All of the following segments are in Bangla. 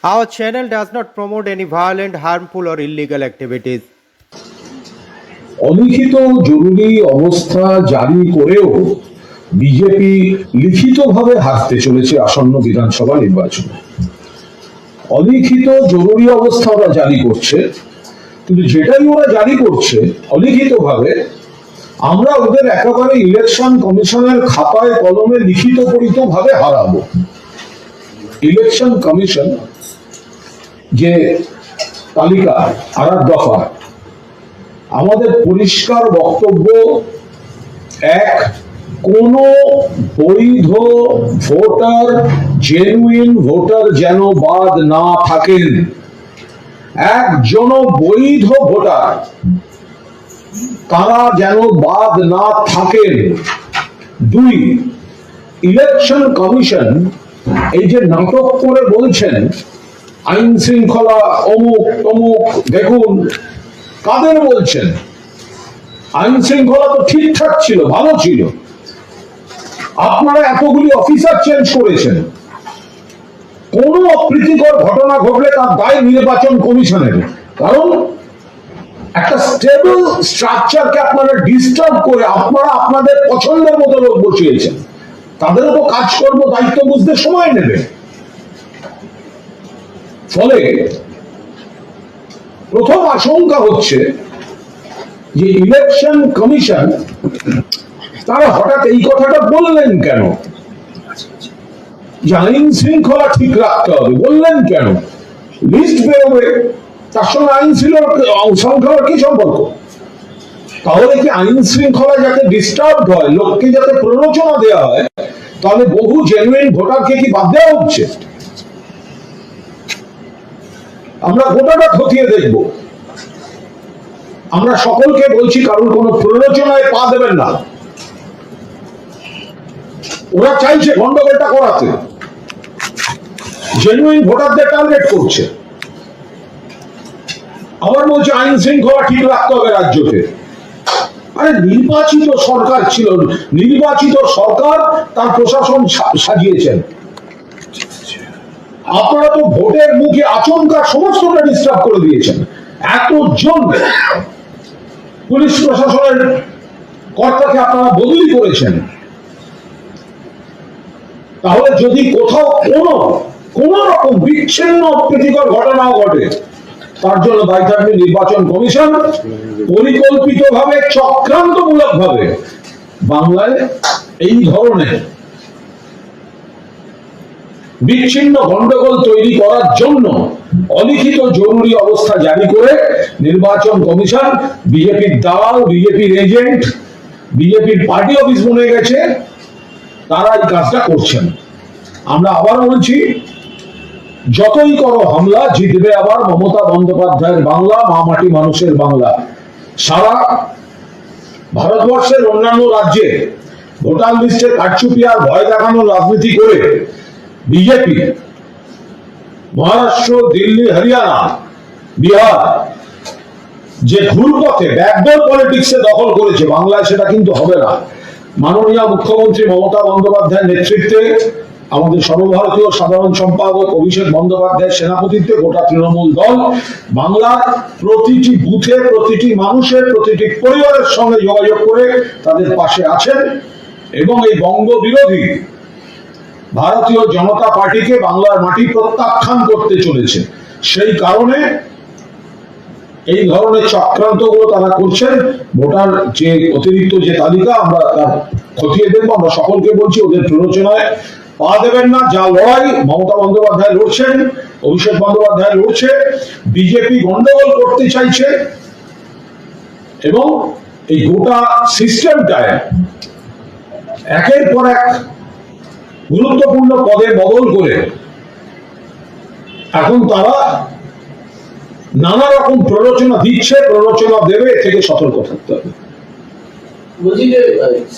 Our channel does not promote any violent, harmful, or illegal activities. অলিখিত জরুরি অবস্থা জারি করেও বিজেপি লিখিতভাবে হারতে চলেছে আসন্ন বিধানসভা নির্বাচনে। অলিখিত জরুরি অবস্থা ওরা জারি করছে, কিন্তু যেটাই ওরা জারি করছে অলিখিতভাবে, আমরা ওদের একেবারে ইলেকশন কমিশনের খাতায় কলমে লিখিত পরিত ভাবে হারাবো। ইলেকশন কমিশন যে তালিকা আর দফা, আমাদের পরিষ্কার বক্তব্য এক, কোন বৈধ ভোটার, জেনুইন ভোটার যেন বাদ না থাকেন। একজন বৈধ ভোটার তারা যেন বাদ না থাকেন। দুই, ইলেকশন কমিশন এই যে নাটক করে বলছেন আইন শৃঙ্খলা অমুক তমুক, দেখুন কাদের বলছেন? আইন শৃঙ্খলা তো ঠিকঠাক ছিল, ভালো ছিল। আপনারা এতগুলি অফিসার চেঞ্জ করেছেন, কোন অপ্রীতিকর ঘটনা ঘটলে তার দায় নির্বাচন কমিশনের। কারণ একটা স্টেবল স্ট্রাকচারকে আপনারা ডিস্টার্ব করে আপনারা আপনাদের পছন্দের মতো লোক বসিয়েছেন, তাদেরও তো কাজকর্ম দায়িত্ব বুঝতে সময় নেবে। ফলে প্রথম আশঙ্কা হচ্ছে যে ইলেকশন কমিশন তারা হঠাৎ এই কথাটা বললেন কেন, যে আইন শৃঙ্খলা ঠিক রাখতে হবে, বললেন কেন? লিস্ট বেরোবে, তার সঙ্গে আইন শৃঙ্খলার কি সম্পর্ক? তাহলে কি আইন শৃঙ্খলা যাতে ডিস্টার্ব হয়, লোককে যাতে প্ররোচনা দেওয়া হয়, তাহলে বহু জেনুইন ভোটারকে কি বাদ দেওয়া হচ্ছে? আমরা গোটাটা খতিয়ে দেখব। আমরা সকলকে বলছি কারণ কোন প্ররোচনায় পা দেবেন না। ওরা চাইছে গন্ডগোলটা করাতে, জেনুইন ভোটারদের টার্গেট করছে। আবার বলছে আইন শৃঙ্খলা ঠিক রাখতে হবে রাজ্যকে। আরে নির্বাচিত সরকার ছিল, নির্বাচিত সরকার তার প্রশাসন সাজিয়েছেন। আপনারা তো ভোটের মুখে আচমকা সমস্তটা ডিস্টার্ব করে দিয়েছেন। এতজন পুলিশ প্রশাসনের কর্তাকে আপনারা বদলি করেছেন। তাহলে যদি কোথাও কোন রকম বিচ্ছিন্ন অপ্রীতিকর ঘটনাও ঘটে, তার জন্য দায়ী থাকবে নির্বাচন কমিশন। পরিকল্পিতভাবে, চক্রান্তমূলক ভাবে বাংলায় এই ধরনের বিচ্ছিন্ন গন্ডগোল তৈরি করার জন্য অলিখিত জরুরি অবস্থা জারি করে নির্বাচন কমিশন, বিজেপির দালাল, বিজেপির এজেন্ট, বিজেপির পার্টি অফিস বনে গেছে, তারা এই কাজটা করছেন। আমরা আবার বলছি, যতই করো হামলা, জিতবে আবার মমতা বন্দ্যোপাধ্যায়ের বাংলা, মা মাটি মানুষের বাংলা। সারা ভারতবর্ষের অন্যান্য রাজ্যে ভোটার লিস্টে কারচুপি আর ভয় দেখানোর রাজনীতি করে বিজেপি মহারাষ্ট্র, দিল্লি, হরিয়ানা, বিহার যে ঘুরপথে ব্যাকডোর পলিটিক্সে দখল করেছে, বাংলায় সেটা কিন্তু হবে না। মাননীয় মুখ্যমন্ত্রী মমতা বন্দ্যোপাধ্যায়ের নেতৃত্বে, আমাদের সর্বভারতীয় সাধারণ সম্পাদক অভিষেক বন্দ্যোপাধ্যায়ের সেনাপতিত্বে গোটা তৃণমূল দল বাংলার প্রতিটি বুথে, প্রতিটি মানুষের, প্রতিটি পরিবারের সঙ্গে যোগাযোগ করে তাদের পাশে আছেন এবং এই বঙ্গ বিরোধী ভারতীয় জনতা পার্টিকে বাংলার মাটি প্রত্যাখ্যান করতে চলেছে। সেই কারণে এই ধরনের চক্রান্তগুলো তারা করছেন। ভোটার যে অতিরিক্ত যে তালিকা, আমরা তার খতিয়ে দেখবো। আমরা সকলকে বলছি ওদের প্ররোচনায় পা দেবেন না। যা লড়াই মমতা বন্দ্যোপাধ্যায় লড়ছেন, অভিষেক বন্দ্যোপাধ্যায় লড়ছে, বিজেপি গন্ডগোল করতে চাইছে এবং এই গোটা সিস্টেমটায় একের পর এক গুরুত্বপূর্ণ পদে বদল করে এখন তারা নানা রকম প্ররোচনা দিচ্ছে, প্ররোচনা দেবে, থেকে সতর্ক থাকতে হবে। বলছি যে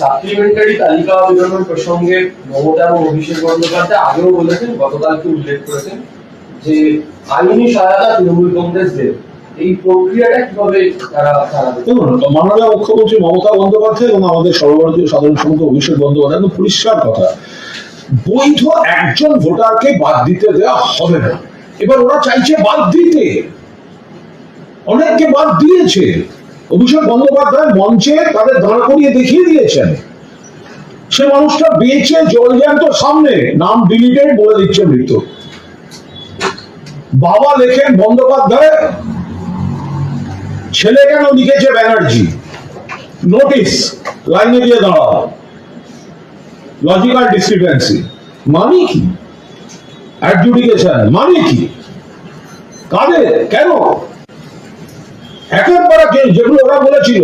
সাপ্লিমেন্টারি তালিকা বিতরণ প্রসঙ্গে মমতা এবং অভিষেক বন্দ্যোপাধ্যায় আগেও বলেছেন, গতকালকে উল্লেখ করেছেন যে আইনি সহায়তা তৃণমূল কংগ্রেস দেবে। এই প্রক্রিয়াটা কিভাবে তারা দেখুন, মাননীয় মুখ্যমন্ত্রী মমতা বন্দ্যোপাধ্যায় এবং আমাদের সর্বভারতীয় সাধারণ সম্পাদক অভিষেক বন্দ্যোপাধ্যায় পরিষ্কার কথা, বৈধ একজন ভোটারকে বাদ দিতে দেওয়া হবে না। এবার ওরা চাইছে বাদ দিতে, অনেককে বাদ দিয়েছে। অভিষেক বন্দ্যোপাধ্যায় মঞ্চে তাদের দাঁড় করিয়ে দেখিয়ে দিয়েছেন, সে মানুষটা বেঁচে জলজ্যান্ত সামনে, নাম ডিলিটেড বলে দিচ্ছে মৃত। বাবা লেখেন বন্দ্যোপাধ্যায়, ছেলে কেন লিখেছে ব্যানার্জি, নোটিস লাইনে দিয়ে দাঁড়াও, লজিক্যাল ডিসক্রিপেন্সি মানে কি, অ্যাডজুডিকেশন মানে কি, কাদের, কেন, একের পর এক যেগুলো ওরা বলেছিল,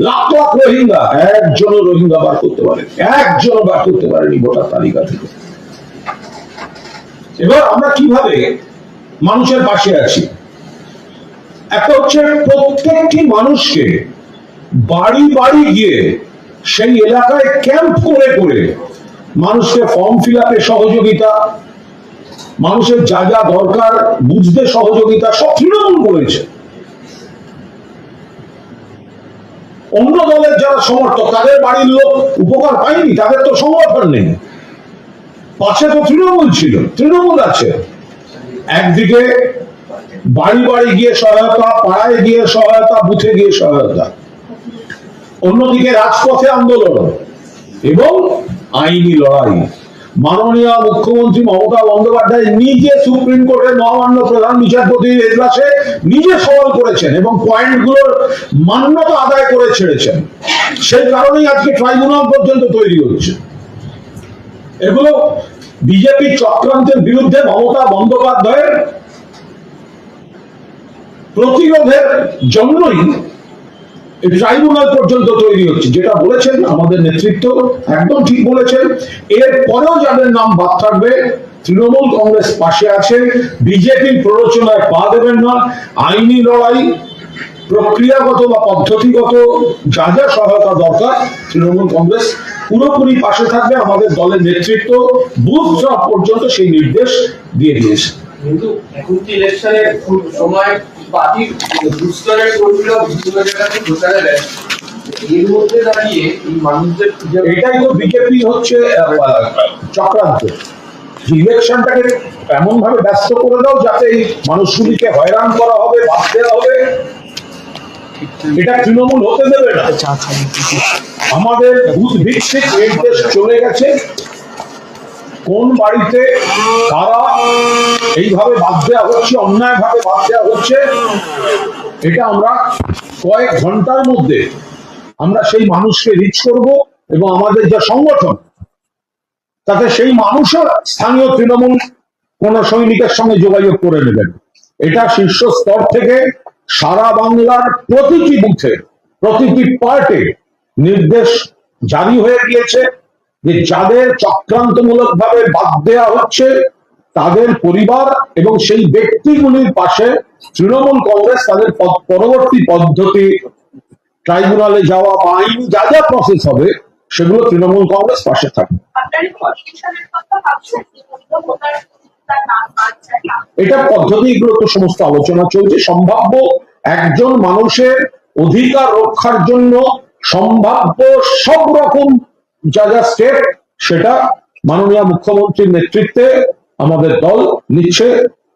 লাখ লাখ রোহিঙ্গা, একজনও রোহিঙ্গা বার করতে পারে, একজনও বার করতে পারেনি ভোটার তালিকা থেকে। এবার আমরা কিভাবে মানুষের পাশে আছি? একটা হচ্ছে প্রত্যেকটি মানুষকে বাড়ি বাড়ি গিয়ে সেই এলাকায় ক্যাম্প করে করে মানুষকে ফর্ম ফিল আপে সহযোগিতা, মানুষের যা যা দরকার বুঝতে সহযোগিতা, সব তৃণমূল করেছে। অন্য দলের যারা সমর্থক তাদের বাড়ির লোক উপকার পায়নি, তাদের তো সংগঠন নেই, পাশে তো তৃণমূল ছিল, তৃণমূল আছে। একদিকে বাড়ি বাড়ি গিয়ে সহায়তা, পাড়ায় গিয়ে সহায়তা, বুথে গিয়ে সহায়তা, অন্যদিকে রাজপথে আন্দোলন এবং আইনি লড়াই। মাননীয় মুখ্যমন্ত্রী মমতা বন্দ্যোপাধ্যায় নিজে সুপ্রিম কোর্টের মহামান্য প্রধান বিচারপতির এজলাসে নিজে সওয়াল করেছেন এবং পয়েন্টগুলোর মান্যতা আদায় করে ছেড়েছেন। সেই কারণেই আজকে ট্রাইব্যুনাল পর্যন্ত তৈরি হচ্ছে। এগুলো বিজেপি চক্রান্তের বিরুদ্ধে মমতা বন্দ্যোপাধ্যায়ের প্রতিরোধের জন্যই ট্রাইব্যুনাল পর্যন্ত তৈরি হচ্ছে। যেটা বলেছেন আমাদের নেতৃত্ব একদম ঠিক বলেছেন। এর পরেও যাদের নাম বাদ থাকবে, তৃণমূল কংগ্রেস পাশে আছে, বিজেপির প্ররোচনায় পা দেবেন না। আইনি লড়াই, প্রক্রিয়াগত বা পদ্ধতিগত যা যা সহায়তা দরকার তৃণমূল কংগ্রেস পুরোপুরি পাশে থাকবে। আমাদের দলের নেতৃত্ব বুথ স্তর পর্যন্ত সেই নির্দেশ দিয়ে দিয়েছে। কিন্তু এখন কি ইলেকশনের সময় পার্টি বুস্টারের কর্মীরা বিভিন্ন জায়গাতে প্রচারে দেয়, এর মধ্যে দাঁড়িয়ে এই মানুষদের এটাই তো বিজেপি হচ্ছে চক্রান্ত, যে ইলেকশনটাকে এমন ভাবে ব্যস্ত করে দাও যাতে এই মানুষগুলিকে হয়রান করা হবে, বাদ দেওয়া হবে। এটা তৃণমূল হতে দেবে না। আমাদের বুথ ভিত্তিক নির্দেশ চলে গেছে, কোন বাড়িতে কারা এইভাবে বাদ দেওয়া হচ্ছে, অন্যায় ভাবে বাদ দেওয়া হচ্ছে, এটা আমরা কয়েক ঘন্টার মধ্যে আমরা সেই মানুষকে রিচ করব এবং আমাদের যা সংগঠন তাতে সেই মানুষও স্থানীয় তৃণমূল কোন সৈনিকের সঙ্গে যোগাযোগ করে নেবেন। এটা শীর্ষ স্তর থেকে সারা বাংলার প্রতিটি বুথে, প্রতিটি পার্টে নির্দেশ জারি হয়ে গিয়েছে যে যাদের চক্রান্তমূলক ভাবে বাদ দেওয়া হচ্ছে তাদের পরিবার এবং সেই ব্যক্তিগুলির পাশে তৃণমূল কংগ্রেস তাদের পরবর্তী পদ্ধতি, ট্রাইব্যুনালে যাওয়া বা আইন যা যা প্রসেস হবে সেগুলো তৃণমূল কংগ্রেস পাশে থাকবে। এটা পদ্ধতি, এগুলো তো সমস্ত আলোচনা চলছে। সম্ভাব্য একজন মানুষের অধিকার রক্ষার জন্য সম্ভাব্য সব রকম যা যা স্টেপ সেটা মাননীয় মুখ্যমন্ত্রীর নেতৃত্বে আমাদের দল নিচ্ছে,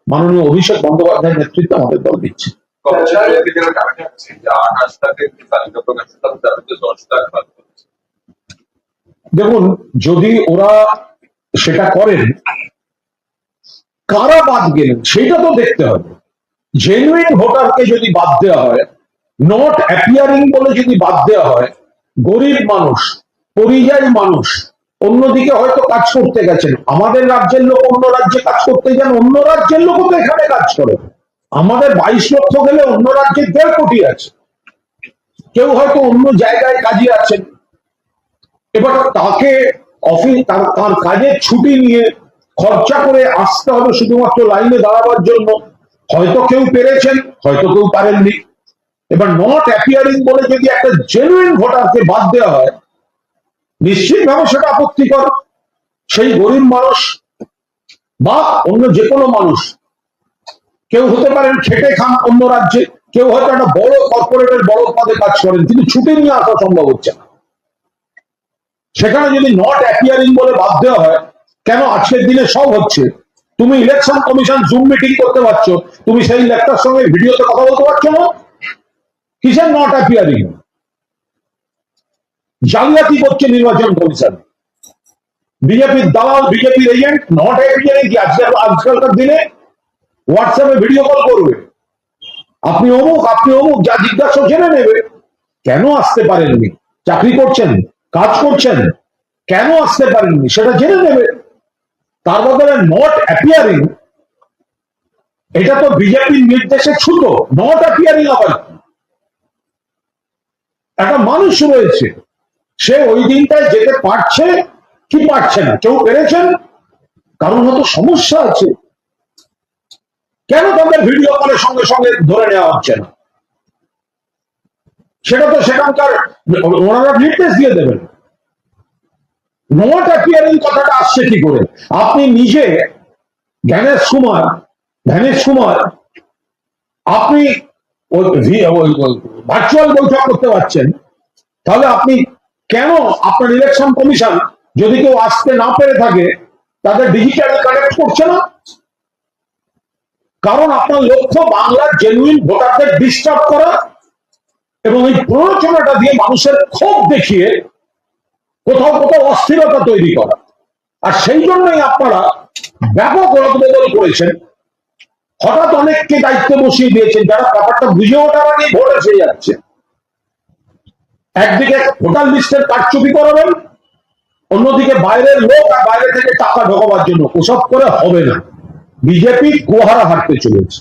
মাননীয় অভিষেক বন্দ্যোপাধ্যায়ের নেতৃত্বে আমাদের দল নিচ্ছে। দেখুন, যদি ওরা সেটা করেন, কারা বাদ গেলেন সেটা তো দেখতে হবে। জেনুইন ভোটারকে যদি বাদ দেওয়া হয়, নট অ্যাপিয়ারিং বলে যদি বাদ দেওয়া হয়, গরিব মানুষ, পরিযায়ী মানুষ, অন্যদিকে হয়তো কাজ করতে গেছেন, আমাদের রাজ্যের লোক অন্য রাজ্যে কাজ করতে যান, অন্য রাজ্যের লোকও তো এখানে কাজ করে। আমাদের 22 লক্ষ গেলে অন্য রাজ্যে 1.5 কোটি আছে, কেউ হয়তো অন্য জায়গায় কাজে আছেন। এবার তাকে তার কাজের ছুটি নিয়ে খরচা করে আসতে হবে শুধুমাত্র লাইনে দাঁড়াবার জন্য। হয়তো কেউ পেরেছেন, হয়তো কেউ পারেননি। এবার নট অ্যাপিয়ারিং বলে যদি একটা জেনুইন ভোটারকে বাদ দেওয়া হয়, নিশ্চিতভাবে সেটা আপত্তিকর। সেই গরিব মানুষ বা অন্য যে কোনো মানুষ, কেউ হতে পারেন খেটে খান অন্য রাজ্যে, কেউ হয়তো একটা বড় কর্পোরেটের বড় পদে কাজ করেন, কিন্তু ছুটি নিয়ে আসা সম্ভব হচ্ছে না। সেখানে যদি নট অ্যাপিয়ারিং বলে বাদ দেওয়া হয়, কেন আজকের দিনে সব হচ্ছে, তুমি ইলেকশন কমিশন জুম মিটিং করতে পারছো, তুমি সেই লোকটার সঙ্গে ভিডিওতে কথা বলতে পারছো না? কিসের নট অ্যাপিয়ারিং? জালিয়াতি করছে নির্বাচন কমিশন। বিজেপির দালাল, বিজেপির এজেন্ট নট অ্যাপিয়ারিং কি আজকালকার দিনে হোয়াটসঅ্যাপে ভিডিও কল করবে, আপনি অমুক যা জিজ্ঞাসা জেনে নেবে। কেন আসতে পারেননি? চাকরি করছেন, কাজ করছেন, কেন আসতে পারেননি সেটা জেনে নেবে। তার বদলে নট অ্যাপিয়ারিং, এটা তো বিজেপির নির্দেশে ছুতো। নট অ্যাপিয়ারিং আবার একটা মানুষ রয়েছে, সে ওই দিনটায় যেতে পারছে কি পারছে না। কেউ পেরেছেন, কারণ হয়তো সমস্যা আছে। কেন তাদের ভিডিও কলের সঙ্গে সঙ্গে ধরে নেওয়া হচ্ছে না? সেটা তো সেখানকার ওনারা নির্দেশ দিয়ে দেবেন। নট অ্যাপিয়ারিং কথাটা আসছে কি করে? আপনি নিজে জ্ঞানের সময় আপনি ভার্চুয়াল বৈঠক করতে পারছেন, তাহলে আপনি কেন আপনার ইলেকশন কমিশন যদি কেউ আসতে না পেরে থাকে তাদের ডিজিটালি কানেক্ট করছে না? কারণ আপনার লক্ষ্য বাংলার জেনুইন ভোটারদের ডিস্টার্ব করা এবং এই প্ররোচনাটা দিয়ে মানুষের ক্ষোভ দেখিয়ে কোথাও কোথাও অস্থিরতা তৈরি করা। আর সেই জন্যই আপনারা ব্যাপক রদবদল করেছেন। হঠাৎ অনেককে দায়িত্ব বসিয়ে দিয়েছেন যারা ব্যাপারটা বুঝে ওঠার আগে ভোট এসে যাচ্ছে। একদিকে ভোটার লিস্টের কারচুপি করাবেন, অন্যদিকে বাইরের লোক আর বাইরে থেকে টাকা ঢোকাবার জন্য। ওসব করে হবে না। বিজেপি গোহারা হাঁটতে চলেছে।